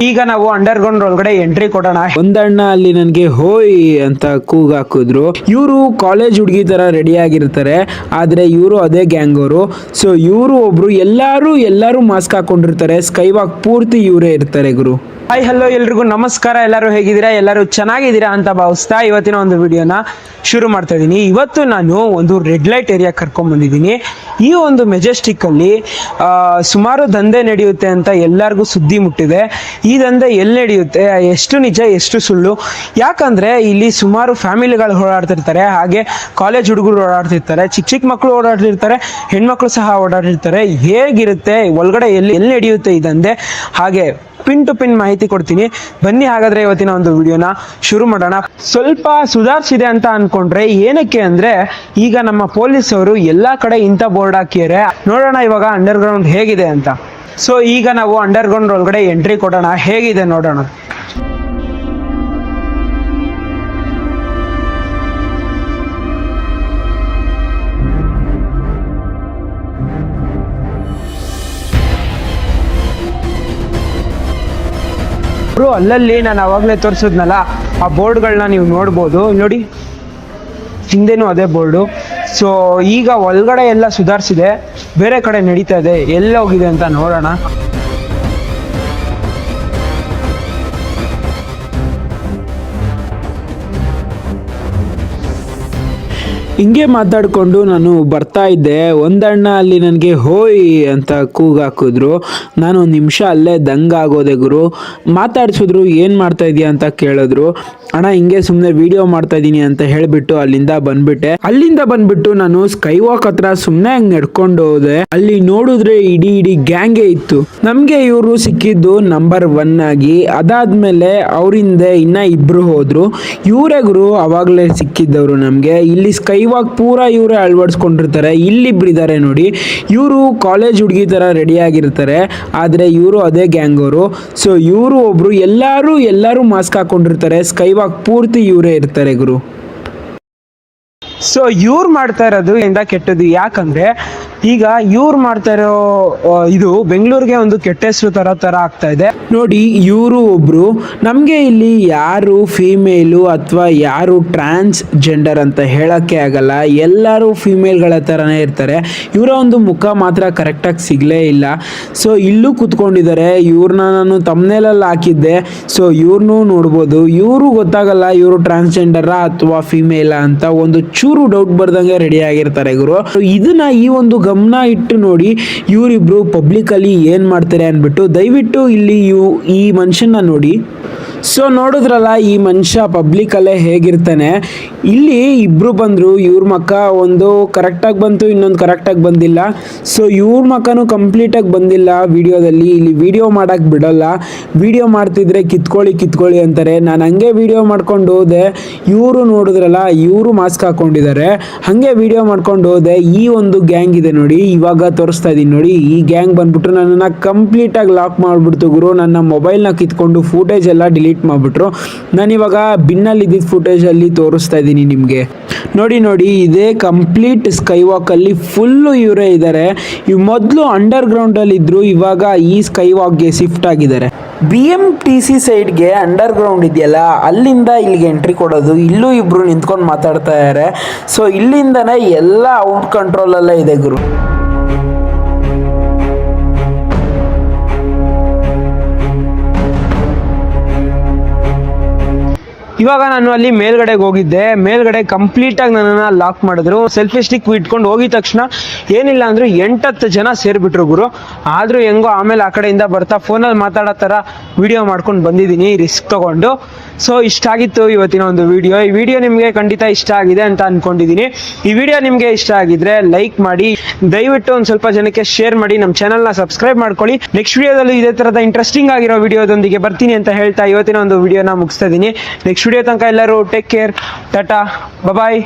ಈಗ ನಾವು under ground ಒಳಗಡೆ ಎಂಟ್ರಿ ಕೊಡೋಣ. ಒಂದಣ್ಣ ಅಲ್ಲಿ ನನ್ಗೆ ಹೋಯ್ ಅಂತ ಕೂಗ್ ಹಾಕಿದ್ರು. ಇವರು ಕಾಲೇಜ್ ಹುಡುಗಿ ತರ ರೆಡಿ ಆಗಿರ್ತಾರೆ, ಆದ್ರೆ ಇವರು ಅದೇ ಗ್ಯಾಂಗ್ ಅವರು. ಸೊ ಇವರು ಒಬ್ರು ಎಲ್ಲಾರು ಮಾಸ್ಕ್ ಹಾಕೊಂಡಿರ್ತಾರೆ. ಸ್ಕೈ ವಾಕ್ ಪೂರ್ತಿ ಇವರೇ ಇರ್ತಾರೆ ಗುರು. ಹಾಯ್ ಹಲೋ ಎಲ್ರಿಗೂ ನಮಸ್ಕಾರ. ಎಲ್ಲರೂ ಹೇಗಿದ್ದೀರಾ? ಎಲ್ಲರೂ ಚೆನ್ನಾಗಿದ್ದೀರಾ ಅಂತ ಭಾವಿಸ್ತಾ ಇವತ್ತಿನ ಒಂದು ವಿಡಿಯೋನ ಶುರು ಮಾಡ್ತಾ ಇದ್ದೀನಿ. ಇವತ್ತು ನಾನು ಒಂದು ರೆಡ್ ಲೈಟ್ ಏರಿಯಾ ಕರ್ಕೊಂಡ್ ಬಂದಿದ್ದೀನಿ. ಈ ಒಂದು ಮೆಜೆಸ್ಟಿಕ್ ಅಲ್ಲಿ ಸುಮಾರು ದಂಧೆ ನಡೆಯುತ್ತೆ ಅಂತ ಎಲ್ಲರಿಗೂ ಸುದ್ದಿ ಮುಟ್ಟಿದೆ. ಈ ದಂಧೆ ಎಲ್ಲಿ ನಡೆಯುತ್ತೆ, ಎಷ್ಟು ನಿಜ ಎಷ್ಟು ಸುಳ್ಳು? ಯಾಕಂದ್ರೆ ಇಲ್ಲಿ ಸುಮಾರು ಫ್ಯಾಮಿಲಿಗಳು ಓಡಾಡ್ತಿರ್ತಾರೆ, ಹಾಗೆ ಕಾಲೇಜ್ ಹುಡುಗರು ಓಡಾಡ್ತಿರ್ತಾರೆ, ಚಿಕ್ಕ ಮಕ್ಕಳು ಓಡಾಡ್ತಿರ್ತಾರೆ, ಹೆಣ್ಮಕ್ಳು ಸಹ ಓಡಾಡ್ತಿರ್ತಾರೆ. ಹೇಗಿರುತ್ತೆ ಒಳಗಡೆ ಎಲ್ಲಿ ನಡೆಯುತ್ತೆ ಈ ದಂಧೆ, ಹಾಗೆ ಪಿನ್ ಟು ಪಿನ್ ಮಾಹಿತಿ ಕೊಡ್ತೀನಿ. ಬನ್ನಿ ಹಾಗಾದ್ರೆ ಇವತ್ತಿನ ಒಂದು ವಿಡಿಯೋನ ಶುರು ಮಾಡೋಣ. ಸ್ವಲ್ಪ ಸುಧಾರಿಸಿದೆ ಅಂತ ಅನ್ಕೊಂಡ್ರೆ ಏನಕ್ಕೆ ಅಂದ್ರೆ, ಈಗ ನಮ್ಮ ಪೊಲೀಸ್ ಅವರು ಎಲ್ಲಾ ಕಡೆ ಇಂಥ ಬೋರ್ಡ್ ಹಾಕಿದ್ದಾರೆ. ನೋಡೋಣ ಇವಾಗ ಅಂಡರ್ ಗ್ರೌಂಡ್ ಹೇಗಿದೆ ಅಂತ. ಸೊ ಈಗ ನಾವು ಅಂಡರ್ ಗ್ರೌಂಡ್ ಒಳಗಡೆ ಎಂಟ್ರಿ ಕೊಡೋಣ, ಹೇಗಿದೆ ನೋಡೋಣ. ಅಲ್ಲಲ್ಲಿ ನಾನು ಅವಾಗಲೇ ತೋರಿಸಿದ್ನಲ್ಲ ಆ ಬೋರ್ಡ್ಗಳನ್ನ ನೀವು ನೋಡ್ಬೋದು. ನೋಡಿ, ಹಿಂದೆನೂ ಅದೇ ಬೋರ್ಡು. ಸೊ ಈಗ ಒಳಗಡೆ ಎಲ್ಲ ಸುಧಾರಿಸಿದೆ, ಬೇರೆ ಕಡೆ ನಡೀತಾ ಇದೆ. ಎಲ್ಲ ಹೋಗಿದೆ ಅಂತ ನೋಡೋಣ. ಹಿಂಗೆ ಮಾತಾಡ್ಕೊಂಡು ನಾನು ಬರ್ತಾ ಇದ್ದೆ. ಒಂದಣ್ಣ ಅಲ್ಲಿ ನನಗೆ ಹೋಯ್ ಅಂತ ಕೂಗ್ ಹಾಕಿದ್ರು. ನಾನು ಒಂದು ನಿಮಿಷ ಅಲ್ಲೇ ದಂಗಾಗೋದೆ ಗುರು. ಮಾತಾಡ್ಸಿದ್ರು, ಏನು ಮಾಡ್ತಾ ಇದೀಯ ಅಂತ ಕೇಳಿದ್ರು. ಅಣ್ಣ ಹಿಂಗೆ ಸುಮ್ಮನೆ ವಿಡಿಯೋ ಮಾಡ್ತಾ ಇದ್ದೀನಿ ಅಂತ ಹೇಳಿಬಿಟ್ಟು ಅಲ್ಲಿಂದ ಬಂದ್ಬಿಟ್ಟು ನಾನು ಸ್ಕೈ ವಾಕ್ ಹತ್ರ ಸುಮ್ಮನೆ ಹಂಗೆ ನಡ್ಕೊಂಡು ಹೋದೆ. ಅಲ್ಲಿ ನೋಡಿದ್ರೆ ಇಡೀ ಗ್ಯಾಂಗೇ ಇತ್ತು. ನಮಗೆ ಇವರು ಸಿಕ್ಕಿದ್ದು ನಂಬರ್ 1 ಆಗಿ. ಅದಾದ್ಮೇಲೆ ಅವರಿಂದ ಇನ್ನ ಇಬ್ರು ಹೋದ್ರು. ಇವರೇ ಗುರು ಅವಾಗಲೇ ಸಿಕ್ಕಿದ್ದವರು ನಮಗೆ. ಇಲ್ಲಿ ಸ್ಕೈ ವಾಕ್ ಪೂರಾ ಇವರೇ ಅಳವಡಿಸ್ಕೊಂಡಿರ್ತಾರೆ. ಇಲ್ಲಿಬ್ರು ಇದ್ದಾರೆ ನೋಡಿ, ಇವರು ಕಾಲೇಜ್ ಹುಡುಗಿ ತರ ರೆಡಿ ಆಗಿರ್ತಾರೆ, ಆದ್ರೆ ಇವರು ಅದೇ ಗ್ಯಾಂಗ್ ಅವರು. ಸೊ ಇವರು ಒಬ್ರು ಎಲ್ಲಾರು ಮಾಸ್ಕ್ ಹಾಕೊಂಡಿರ್ತಾರೆ. ಸ್ಕೈ ವಾಕ್ ಪೂರ್ತಿ ಇವರೇ ಇರ್ತಾರೆ ಗುರು. ಸೊ ಇವ್ರು ಮಾಡ್ತಾ ಇರೋದು ಇಂದ ಕೆಟ್ಟದ್ದು. ಯಾಕಂದ್ರೆ ಈಗ ಇವ್ರು ಮಾಡ್ತಾ ಇರೋ ಇದು ಬೆಂಗಳೂರಿಗೆ ಒಂದು ಕೆಟ್ಟ ಹೆಸರು ತರ ಆಗ್ತಾ ಇದೆ ನೋಡಿ. ಇವರು ಒಬ್ರು ನಮ್ಗೆ ಇಲ್ಲಿ ಯಾರು ಫೀಮೇಲು ಅಥವಾ ಯಾರು ಟ್ರಾನ್ಸ್ ಜೆಂಡರ್ ಅಂತ ಹೇಳಕ್ಕೆ ಆಗಲ್ಲ. ಎಲ್ಲರೂ ಫೀಮೇಲ್ಗಳ ತರನೇ ಇರ್ತಾರೆ. ಇವರ ಒಂದು ಮುಖ ಮಾತ್ರ ಕರೆಕ್ಟಾಗಿ ಸಿಗ್ಲೇ ಇಲ್ಲ. ಸೊ ಇಲ್ಲೂ ಕುತ್ಕೊಂಡಿದ್ದಾರೆ. ಇವ್ರನ್ನ ನಾನು ತಮ್ನೇಲಲ್ಲಿ ಹಾಕಿದ್ದೆ. ಸೊ ಇವ್ರನ್ನೂ ನೋಡ್ಬೋದು. ಇವರು ಗೊತ್ತಾಗಲ್ಲ ಇವರು ಟ್ರಾನ್ಸ್ಜೆಂಡರ ಅಥವಾ ಫೀಮೇಲ ಅಂತ. ಒಂದು ಚೂರು ಡೌಟ್ ಬರ್ದಂಗೆ ರೆಡಿ ಆಗಿರ್ತಾರೆ ಗುರು. ಇದನ್ನ ಈ ಒಂದು ಗಮನ ಇಟ್ಟು ನೋಡಿ, ಇವರಿಬ್ರು ಪಬ್ಲಿಕ್ ಅಲ್ಲಿ ಏನ್ ಮಾಡ್ತಾರೆ ಅನ್ಬಿಟ್ಟು ದಯವಿಟ್ಟು ಇಲ್ಲಿ ಈ ಮನುಷ್ಯನ ನೋಡಿ. ಸೊ ನೋಡಿದ್ರಲ್ಲ, ಈ ಮನುಷ್ಯ ಪಬ್ಲಿಕ್ ಅಲ್ಲೇ ಹೇಗಿರ್ತಾನೆ. ಇಲ್ಲಿ ಇಬ್ರು ಬಂದ್ರು, ಇವ್ರ ಮಕ್ಕ ಒಂದು ಕರೆಕ್ಟಾಗಿ ಬಂತು, ಇನ್ನೊಂದು ಕರೆಕ್ಟಾಗಿ ಬಂದಿಲ್ಲ. ಸೊ ಇವ್ರ ಮಕ್ಕನೂ ಕಂಪ್ಲೀಟಾಗಿ ಬಂದಿಲ್ಲ ವಿಡಿಯೋದಲ್ಲಿ. ಇಲ್ಲಿ ವಿಡಿಯೋ ಮಾಡಕ್ ಬಿಡಲ್ಲ. ವಿಡಿಯೋ ಮಾಡ್ತಿದ್ರೆ ಕಿತ್ಕೊಳ್ಳಿ ಅಂತಾರೆ. ನಾನು ಹಂಗೆ ವಿಡಿಯೋ ಮಾಡ್ಕೊಂಡು ಹೋದೆ. ಇವರು ನೋಡಿದ್ರಲ್ಲ, ಇವರು ಮಾಸ್ಕ್ ಹಾಕೊಂಡಿದ್ದಾರೆ. ಹಂಗೆ ವಿಡಿಯೋ ಮಾಡ್ಕೊಂಡು ಹೋದೆ. ಈ ಒಂದು ಗ್ಯಾಂಗ್ ಇದೆ ನೋಡಿ, ಇವಾಗ ತೋರಿಸ್ತಾ ಇದೀನಿ ನೋಡಿ. ಈ ಗ್ಯಾಂಗ್ ಬಂದ್ಬಿಟ್ಟು ನನ್ನನ್ನು ಕಂಪ್ಲೀಟಾಗಿ ಲಾಕ್ ಮಾಡ್ಬಿಡ್ತು ಗುರು. ನನ್ನ ಮೊಬೈಲ್ನ ಕಿತ್ಕೊಂಡು ಫೂಟೇಜ್ ಎಲ್ಲ ಡಿಲೀಟ್ ಮಾಡ್ಬಿಟ್ರು. ನಾನಿವಾಗ ಬಿನ್ನಲ್ಲಿ ಇದ್ದಿದ್ದ ಫುಟೇಜ್ ಅಲ್ಲಿ ತೋರಿಸ್ತಾ ಇದ್ದೀನಿ ನಿಮ್ಗೆ. ನೋಡಿ ಇದೇ ಕಂಪ್ಲೀಟ್ ಸ್ಕೈ ವಾಕ್ ಅಲ್ಲಿ ಫುಲ್ಲು ಇವರೇ ಇದ್ದಾರೆ. ಇವ್ ಮೊದಲು ಅಂಡರ್ ಗ್ರೌಂಡ್ ಅಲ್ಲಿ ಇದ್ರು, ಇವಾಗ ಈ ಸ್ಕೈ ವಾಕ್ಗೆ ಶಿಫ್ಟ್ ಆಗಿದ್ದಾರೆ. BMTC ಸೈಡ್ಗೆ ಅಂಡರ್ ಗ್ರೌಂಡ್ ಇದೆಯಲ್ಲ, ಅಲ್ಲಿಂದ ಇಲ್ಲಿಗೆ ಎಂಟ್ರಿ ಕೊಡೋದು. ಇಲ್ಲೂ ಇಬ್ರು ನಿಂತ್ಕೊಂಡು ಮಾತಾಡ್ತಾ ಇದ್ದಾರೆ. ಸೊ ಇಲ್ಲಿಂದನೇ ಎಲ್ಲ ಔಟ್ ಕಂಟ್ರೋಲ್ ಅಲ್ಲೇ ಇದೆ ಗುರು. ಇವಾಗ ನಾನು ಅಲ್ಲಿ ಮೇಲ್ಗಡೆಗೆ ಹೋಗಿದ್ದೆ. ಮೇಲ್ಗಡೆ ಕಂಪ್ಲೀಟ್ ಆಗಿ ನನ್ನನ್ನ ಲಾಕ್ ಮಾಡಿದ್ರು. ಸೆಲ್ಫಿ ಸ್ಟಿಕ್ ಇಟ್ಕೊಂಡು ಹೋಗಿದ ತಕ್ಷಣ ಏನಿಲ್ಲ ಅಂದ್ರು 8-10 ಜನ ಸೇರ್ಬಿಟ್ರು ಗುರು. ಆದ್ರೂ ಹೆಂಗೋ ಆಮೇಲೆ ಆ ಕಡೆಯಿಂದ ಬರ್ತಾ ಫೋನಲ್ಲಿ ಮಾತಾಡೋ ತರ ವಿಡಿಯೋ ಮಾಡ್ಕೊಂಡು ಬಂದಿದ್ದೀನಿ, ರಿಸ್ಕ್ ತಗೊಂಡು. ಸೊ ಇಷ್ಟ ಆಗಿತ್ತು ಇವತ್ತಿನ ಒಂದು ವಿಡಿಯೋ. ಈ ವಿಡಿಯೋ ನಿಮಗೆ ಖಂಡಿತ ಇಷ್ಟ ಆಗಿದೆ ಅಂತ ಅನ್ಕೊಂಡಿದ್ದೀನಿ. ಈ ವಿಡಿಯೋ ನಿಮ್ಗೆ ಇಷ್ಟ ಆಗಿದ್ರೆ ಲೈಕ್ ಮಾಡಿ, ದಯವಿಟ್ಟು ಒಂದು ಸ್ವಲ್ಪ ಜನಕ್ಕೆ ಶೇರ್ ಮಾಡಿ, ನಮ್ಮ ಚಾನಲ್ನ ಸಬ್ಸ್ಕ್ರೈಬ್ ಮಾಡ್ಕೊಳ್ಳಿ. ನೆಕ್ಸ್ಟ್ ವಿಡಿಯೋದಲ್ಲಿ ಇದೇ ತರದ ಇಂಟ್ರೆಸ್ಟಿಂಗ್ ಆಗಿರೋ ವಿಡಿಯೋದೊಂದಿಗೆ ಬರ್ತೀನಿ ಅಂತ ಹೇಳ್ತಾ ಇವತ್ತಿನ ಒಂದು ವಿಡಿಯೋನ ಮುಗಿಸ್ತಾ ಇದ್ದೀನಿ. ನೆಕ್ಸ್ಟ್ ವಿಡಿಯೋ ತನಕ ಎಲ್ಲರೂ ಟೇಕ್ ಕೇರ್, ಟಾಟಾ, ಬಾಯ್.